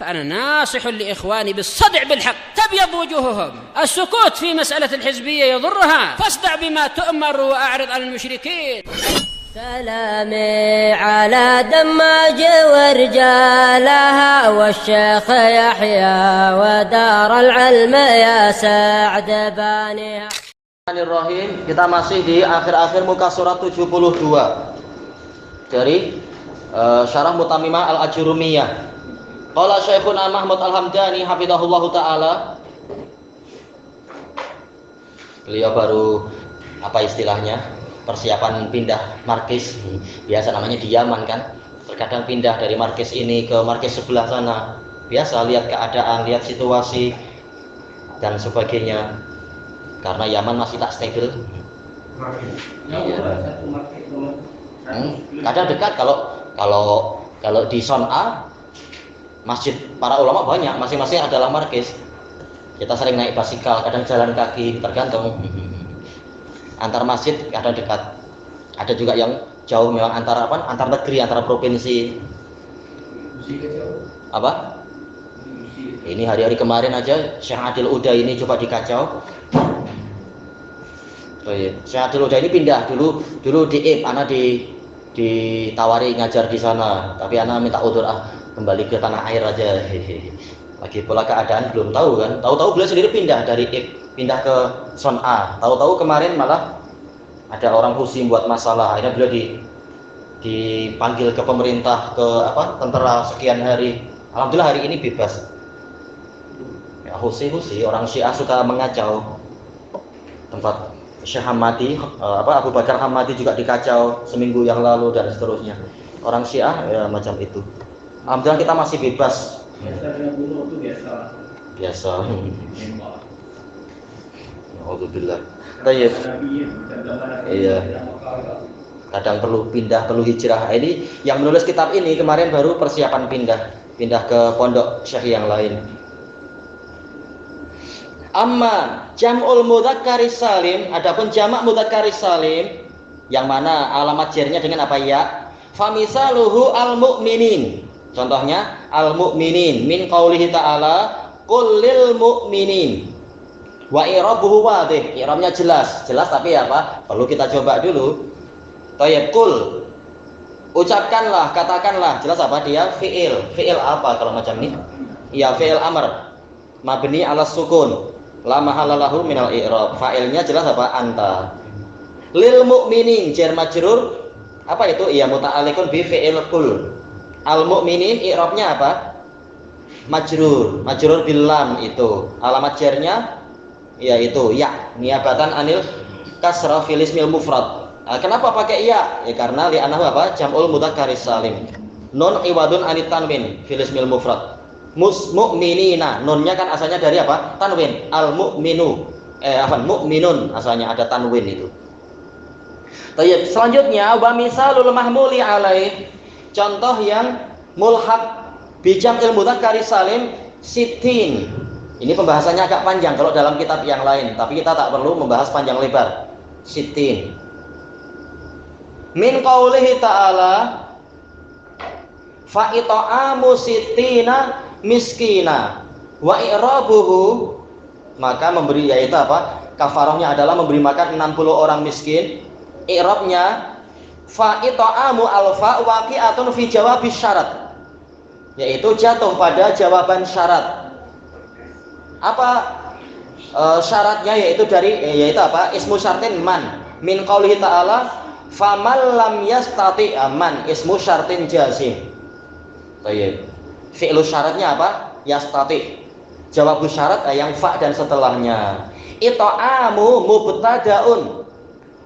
فأنا ناصح لإخواني بالصدع بالحق تبيض وجوههم. السكوت في مسألة الحزبية يضرها، فاصدع بما تؤمر وأعرض عن المشركين. سلامي على دماج ورجالها والشيخ يحيى ودار العلم يا سعد بانيها. Bismillahirrahmanirrahim. Kita masih di akhir-akhir muka surat 72 dari Syarah Mutamimah Al-Ajurumiyah. Qala Syekhuna Mahmud Al-Hamdani hafizahullahu taala. Beliau baru apa istilahnya? Persiapan pindah markis. Biasa namanya di Yaman kan. Terkadang pindah dari markis ini ke markis sebelah sana. Biasa lihat keadaan, lihat situasi dan sebagainya. Karena Yaman masih tak stabil. Iya. Kadang dekat kalau di Son'a masjid para ulama banyak, masing-masing adalah markis. Kita sering naik basikal, kadang jalan kaki, tergantung. Antar masjid kadang dekat. Ada juga yang jauh memang antar negeri, antara provinsi. Apa? Ini hari-hari kemarin aja Syekh Adil Uda ini coba dikacau. Syekh Adil Uda ini pindah dulu di IP, anak ditawari ngajar di sana, tapi anak minta udur kembali ke tanah air aja. Lagi pula keadaan belum tahu kan. Tahu-tahu beliau sendiri pindah dari IP, pindah ke Son'a. Tahu-tahu kemarin malah ada orang Husi buat masalah. Akhirnya beliau dipanggil ke pemerintah, ke tentara sekian hari. Alhamdulillah hari ini bebas. Ya, Husi orang Syiah suka mengacau. Tempat Syekh Hamadi, Abu Bakar Hamadi juga dikacau seminggu yang lalu dan seterusnya. Orang Syiah ya macam itu. Alhamdulillah kita masih bebas. Biasa. Alhamdulillah. Baik. Iya. Kadang perlu pindah, perlu hijrah. Ini yang menulis kitab ini kemarin baru persiapan pindah ke pondok syekh yang lain. Amma jam'ul mudzakkaris salim, adapun jamak mudzakkaris salim yang mana alamat jarnya dengan apa ya? Famisaluhu al-mu'minin. Contohnya al-mu'minin min qaulihi ta'ala qul lil mu'minin. Wa i'rabuhu wadih. I'rabnya jelas tapi apa? Perlu kita coba dulu. Thayyib, qul. Ucapkanlah, katakanlah. Jelas apa dia? Fi'il apa kalau macam ini? Ya fi'il amr. Mabni 'ala sukun. La mahallalahu minal i'rab. Fa'ilnya jelas apa? Anta. Lil mu'minin jar majrur apa itu? Ya muta'alliqun bi fi'il qul. Al mu'minin i'rabnya apa? Majrur bil lam itu. Alamat jarnya yaitu ya niabatan anil kasrah fil ismil mufrad. Kenapa pakai ya? Ya karena li'annahu apa? Jam'ul mudzakkaris salim. Nun iwadun anit tanwin fil ismil mufrad. Mu'minina, nunnya kan asalnya dari apa? Tanwin. Al mu'minu mu'minun asalnya ada tanwin itu. Baik, selanjutnya wa misalul mahmuli alaih. Contoh yang mulhaq bi jam'il mudzakkaris salim sitin. Ini pembahasannya agak panjang kalau dalam kitab yang lain, tapi kita tak perlu membahas panjang lebar. Sitin. Min qaulihi ta'ala fa ita'amu sitina miskina wa i'rabuhu, maka memberi yaitu apa? Kafarahnya adalah memberi makan 60 orang miskin. I'rabnya fa ita'amu alfa waqi'atun fi jawabis syarat, yaitu jatuh pada jawaban syarat. Apa syaratnya? Yaitu apa? Ismu syartin man min qaulihi ta'ala faman lam yastati man ismu syartin jazim. Baik. Fi'lu syaratnya apa? Yastati. Jawab syarat yang fa dan setelahnya. Ita'amu mubtada'un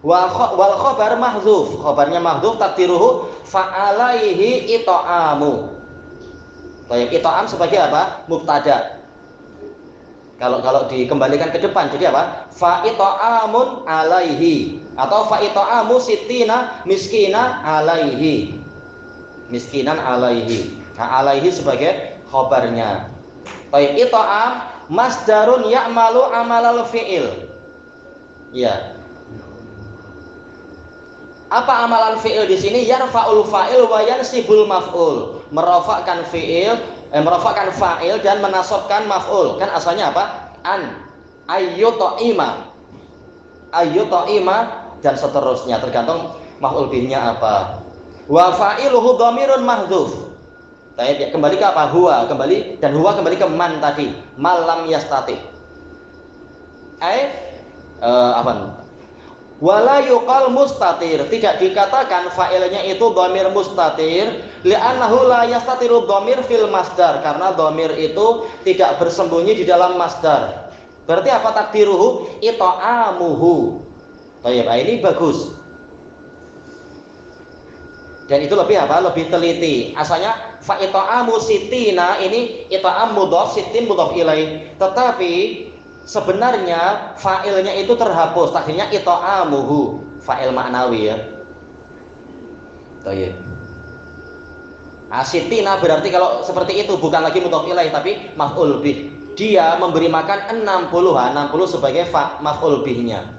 wal khabar mahdzuf. Khabarnya mahdzuf takdiruhu fa'alaihi ita'amu. Baik, ita'am sebagai apa? Mubtada. Kalau dikembalikan ke depan jadi apa? Fa ita'amun alaihi atau fa ita'amu sitina miskina alaihi. Miskinan alaihi. Nah, alaihi sebagai khabarnya. Baik, ita'am masdarun ya'malu amalal fi'il. Ya. Apa amalan fi'il di sini? Yarfa'ul fa'il wa yansibul maf'ul. Merofakkan fi'il merofakkan fa'il dan menasabkan maf'ul. Kan asalnya apa? An ayyuta'ima dan seterusnya, tergantung maf'ul bihnya apa. Wa fa'iluhu dhamirun mahdhuf. Baik, ya, kembali ke apa? Huwa, kembali, dan huwa kembali ke man tadi. Malam yastati. Wala yuqal mustatir, tidak dikatakan fa'ilnya itu dhamir mustatir, li'annahu la yastatiru dhamir fil masdar, karena dhamir itu tidak bersembunyi di dalam masdar. Berarti apa takdiruhu? Ita'amuhu. Baik, ini bagus. Dan itu lebih apa? Lebih teliti. Asalnya fa ita'amu sitina, ini ita'am mudhaf, sitin mudhaf ilaih. Tetapi sebenarnya fa'ilnya itu terhapus, takdirnya ita'amuhu, fa'il maknawi ya. Baik. Asitina berarti kalau seperti itu bukan lagi mudhaf ilaih tapi maf'ul bih. Dia memberi makan 60 sebagai maf'ul bihnya.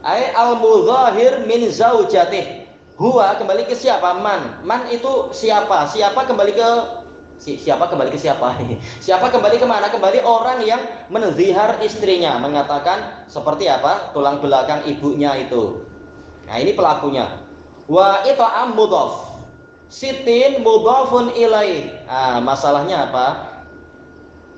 Ai al-mudhahir min zaujatih. Huwa kembali ke siapa? Man itu siapa? Siapa kembali ke siapa? Siapa kembali ke mana? Kembali orang yang menzihar istrinya, mengatakan seperti apa? Tulang belakang ibunya itu. Nah, ini pelakunya. Wa ita'am mudhaf. Sitin mudhafun ilaih. Nah, masalahnya apa?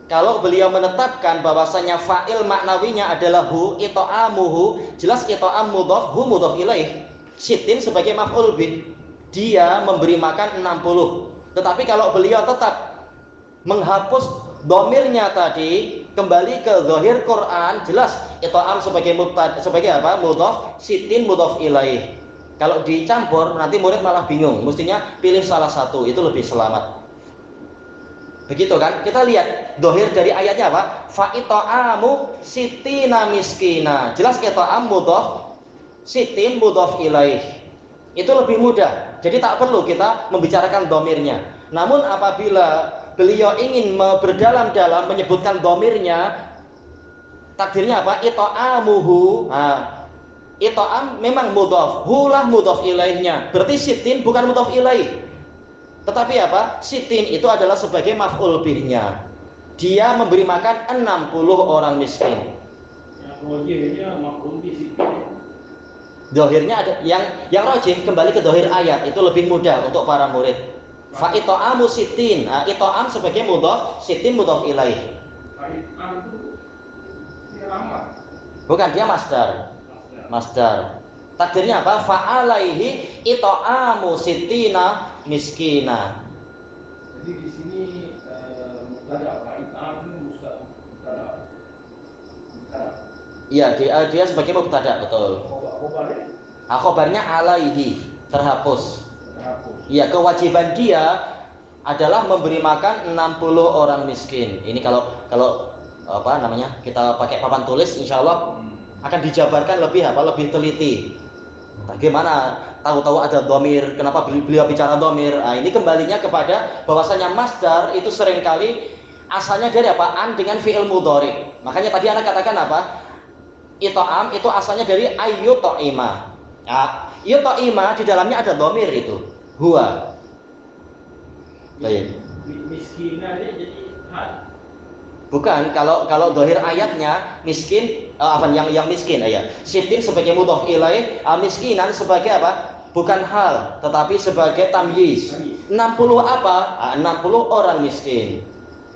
Kalau beliau menetapkan bahwasanya fa'il maknawinya adalah hu, ita'amuhu, jelas ita'am mudhaf, hu mudhaf ilaih. Sitin sebagai maf'ul bih. Dia memberi makan 60. Tetapi kalau beliau tetap menghapus domirnya tadi, kembali ke zahir Quran, jelas ita'am sebagai apa? Mudhaf, sitin mudhaf ilaih. Kalau dicampur nanti murid malah bingung. Mestinya pilih salah satu, itu lebih selamat. Begitu kan? Kita lihat zahir dari ayatnya apa? Fa ita'amu sitina miskina. Jelas ita'am mudhaf, sitin mudhaf ilaih. Itu lebih mudah. Jadi tak perlu kita membicarakan domirnya. Namun apabila beliau ingin berdalam-dalam menyebutkan domirnya, takdirnya apa? Ita'amuhu. Ita'am memang mudhaf, hulah mudhaf ilaihnya. Berarti sitin bukan mudhaf ilaih. Tetapi apa? Sitin itu adalah sebagai maf'ul bihnya. Dia memberi makan 60 orang miskin. Dohirnya ada yang rajih kembali ke dohir ayat, itu lebih mudah untuk para murid. Fa ita'amu sitin, ita'am sebagai mudhaf, sitin mudhaf ilaih. Bukan, dia masdar. Takdirnya apa? Fa'alaihi ita'amu sitina miskina. Jadi di sini mubtada, fa'ita'am mubtada. Iya, dia sebagai mubtada, betul. Khobarnya alaihi, terhapus. Iya, kewajiban dia adalah memberi makan 60 orang miskin. Ini kalau apa namanya? Kita pakai papan tulis, insya Allah akan dijabarkan lebih teliti. Bagaimana tahu-tahu ada domir? Kenapa beliau bicara domir? Nah, ini kembalinya kepada bahwasanya masdar itu seringkali asalnya dari apa? An dengan fi'il mudhari. Makanya tadi anak katakan apa? Ita'am itu asalnya dari ayyuta'ima. Ya, yuta'ima di dalamnya ada domir itu. Huwa. Baik. Miskinah jadi hal. Bukan, kalau dohir ayatnya miskin, yang miskin ya. Sitin sebagai mudhaf ilaih, miskinan sebagai apa? Bukan hal, tetapi sebagai tamyiz. 60 apa? 60 orang miskin.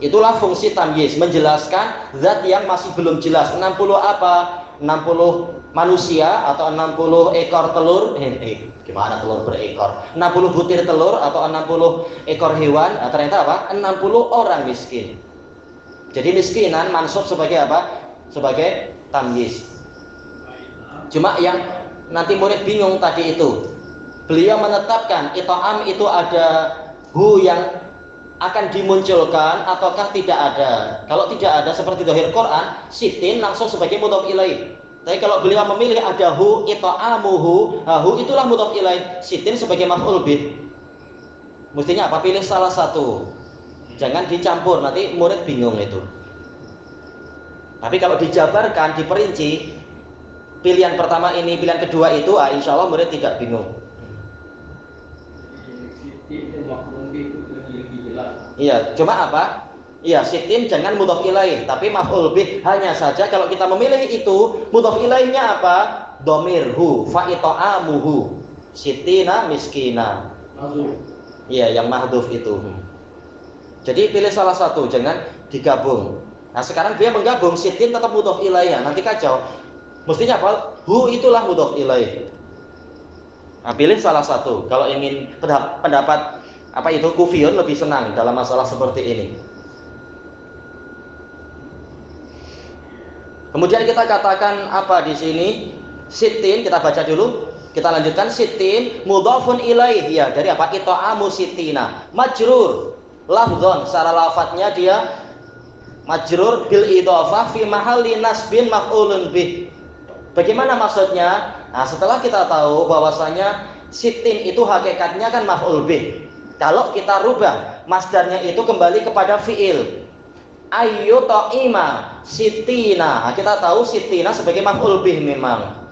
Itulah fungsi tamyiz, menjelaskan zat yang masih belum jelas. 60 apa? 60 manusia atau 60 ekor telur. Gimana telur berekor? 60 butir telur atau 60 ekor hewan. Ternyata apa? 60 orang miskin. Jadi miskinan mansub sebagai apa? Sebagai tamyiz. Cuma yang nanti murid bingung tadi itu, beliau menetapkan ita'am itu ada hu yang akan dimunculkan ataukah tidak ada. Kalau tidak ada seperti dohir Quran, sitin langsung sebagai mudhaf ilaih. Tapi kalau beliau memilih ada hu, ita'amuhu, hu itulah mudhaf ilaih, sitin sebagai maf'ul bih. Mestinya apa? Pilih salah satu. Jangan dicampur, nanti murid bingung itu. Tapi kalau dijabarkan, diperinci, pilihan pertama ini, pilihan kedua itu, insya Allah murid tidak bingung. Sitin dan maf'ul bih itu lebih Iya, cuma apa? Iya, sitin jangan mudhof ilaih, tapi maf'ul bih. Hanya saja kalau kita memilih itu, mudhof ilaihnya apa? Dhamirhu fa ita'amuhu. Sitina miskina. Iya, yang mahdhuf itu. Jadi pilih salah satu, jangan digabung. Nah, sekarang dia menggabung, sitin tetap mudhof ilaih. Nanti kacau. Mestinya apa? Hu itulah mudhof ilaih. Nah, pilih salah satu. Kalau ingin pendapat apa itu Kufiyun lebih senang dalam masalah seperti ini. Kemudian kita katakan apa di sini? Sitin, kita baca dulu. Kita lanjutkan, sitin mudhafun ilaih, ya dari apa? Ita'amu sitina. Majrur lafdzon, secara lafadznya dia majrur bil idhofah fi mahalli nasbin maf'ulun bih. Bagaimana maksudnya? Nah, setelah kita tahu bahwasanya sitin itu hakikatnya kan maf'ul bih. Kalau kita rubah masdarnya itu kembali kepada fiil. Ayu ta'ima sitina. Nah, kita tahu sitina sebagai maf'ul bih memang.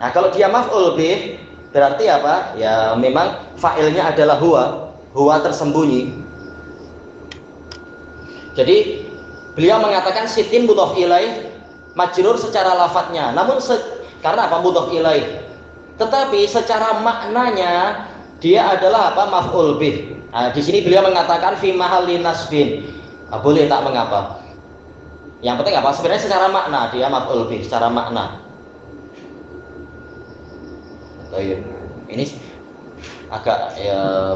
Nah, kalau dia maf'ul bih berarti apa? Ya memang fa'ilnya adalah huwa tersembunyi. Jadi beliau mengatakan sitin mudhof ilaih majrur secara lafadznya. Namun karena apa mudhof ilaih? Tetapi secara maknanya dia adalah apa? Maf'ul bih. Nah, di sini beliau mengatakan fi mahalli nasbin. Nah, boleh tak mengapa. Yang penting apa? Sebenarnya secara makna dia maf'ul bih, secara makna. Ini agak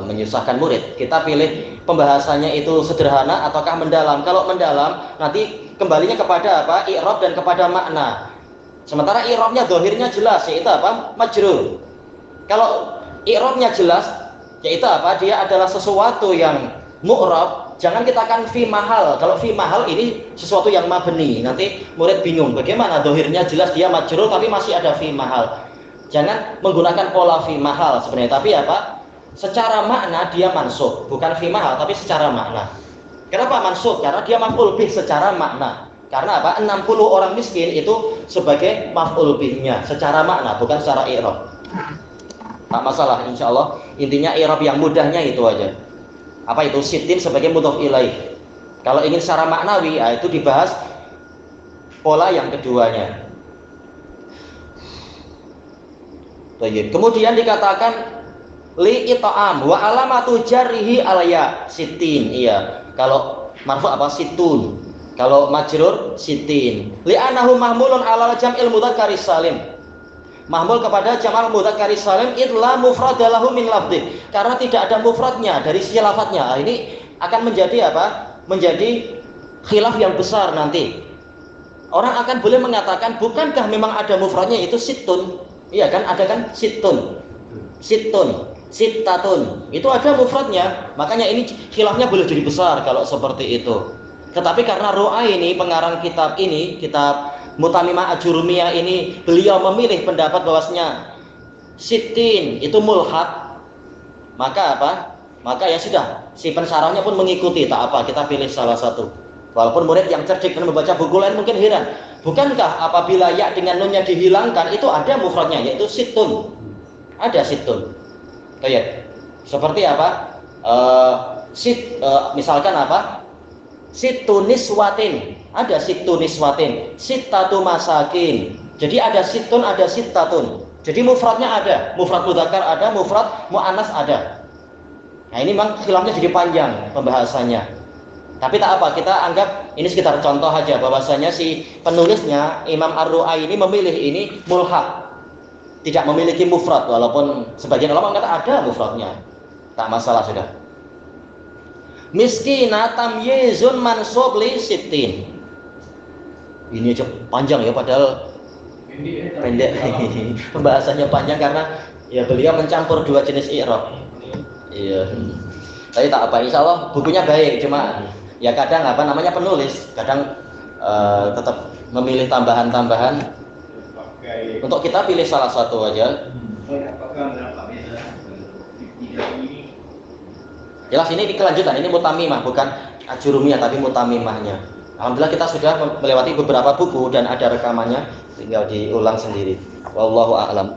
menyusahkan murid. Kita pilih pembahasannya itu sederhana ataukah mendalam. Kalau mendalam nanti kembalinya kepada apa? I'rab dan kepada makna. Sementara i'rabnya zahirnya jelas, yaitu apa? Majrur. Kalau i'rabnya jelas, yaitu apa? Dia adalah sesuatu yang mu'rab. Jangan kita kan fi mahal. Kalau fi mahal ini sesuatu yang mabni. Nanti murid bingung. Bagaimana zahirnya jelas dia majrur tapi masih ada fi mahal. Jangan menggunakan pola fi mahal sebenarnya, tapi apa? Secara makna dia mansub, bukan fi mahal tapi secara makna. Kenapa mansub? Karena dia maf'ul bih secara makna. Karena apa? 60 orang miskin itu sebagai maf'ul bihnya secara makna, bukan secara i'rab. Tak masalah, insyaallah. Intinya i'rab yang mudahnya itu aja. Apa itu? Sitin sebagai mudhof ilaih. Kalau ingin secara maknawi, itu dibahas pola yang keduanya. Kemudian dikatakan li ita'am wa alamatu jarrihi alaya sitin. Iya. Kalau marfu apa? Situn. Kalau majrur sitin. Li anahu mahmulun ala jam'il mudzakkari salim. Mahmul kepada jamal mudzakkari salim idla mufradalahu min lafdhi. Karena tidak ada mufradnya dari sisi lafadznya. Ini akan menjadi apa? Menjadi khilaf yang besar nanti. Orang akan boleh mengatakan bukankah memang ada mufradnya itu situn? Iya kan, ada kan situn, sittatun, itu ada mufradnya. Makanya ini khilafnya boleh jadi besar kalau seperti itu. Tetapi karena Ru'ai ini pengarang kitab ini, kitab Mutamimah Ajurumiyah ini, beliau memilih pendapat bahwasanya sitin itu mulhaq, maka apa? Maka ya sudah, si pensarahnya pun mengikuti, tak apa, kita pilih salah satu. Walaupun murid yang cerdik dan membaca buku lain mungkin heran, bukankah apabila ya dengan nunnya dihilangkan itu ada mufradnya, yaitu situn. Ada situn. Kayak seperti apa? Misalkan apa? Situniswatin. Ada situniswatin. Sittatu masakin. Jadi ada situn, ada sittatun. Jadi mufradnya ada. Mufrad mudzakkar ada, mufrad muannas ada. Nah, ini memang khilafnya jadi panjang pembahasannya. Tapi tak apa, kita anggap ini sekitar contoh aja bahwasanya si penulisnya Imam Ar-Ru'ai ini memilih ini mulhaq, tidak memiliki mufrad, walaupun sebagian ulama mengatakan ada mufradnya. Tak masalah sudah. Miskina tamyizun mansub li sittin. Ini aja panjang ya, padahal pendek. Pembahasannya panjang karena ya beliau mencampur dua jenis i'rab. Iya. Tapi tak apa, insyaallah bukunya baik, cuma ya kadang apa namanya penulis kadang tetap memilih tambahan-tambahan. Untuk kita pilih salah satu aja. Jelas ini kelanjutan, ini mutamimah bukan ajurumiyah tapi mutamimahnya. Alhamdulillah kita sudah melewati beberapa buku dan ada rekamannya, tinggal diulang sendiri. Wallahu a'lam.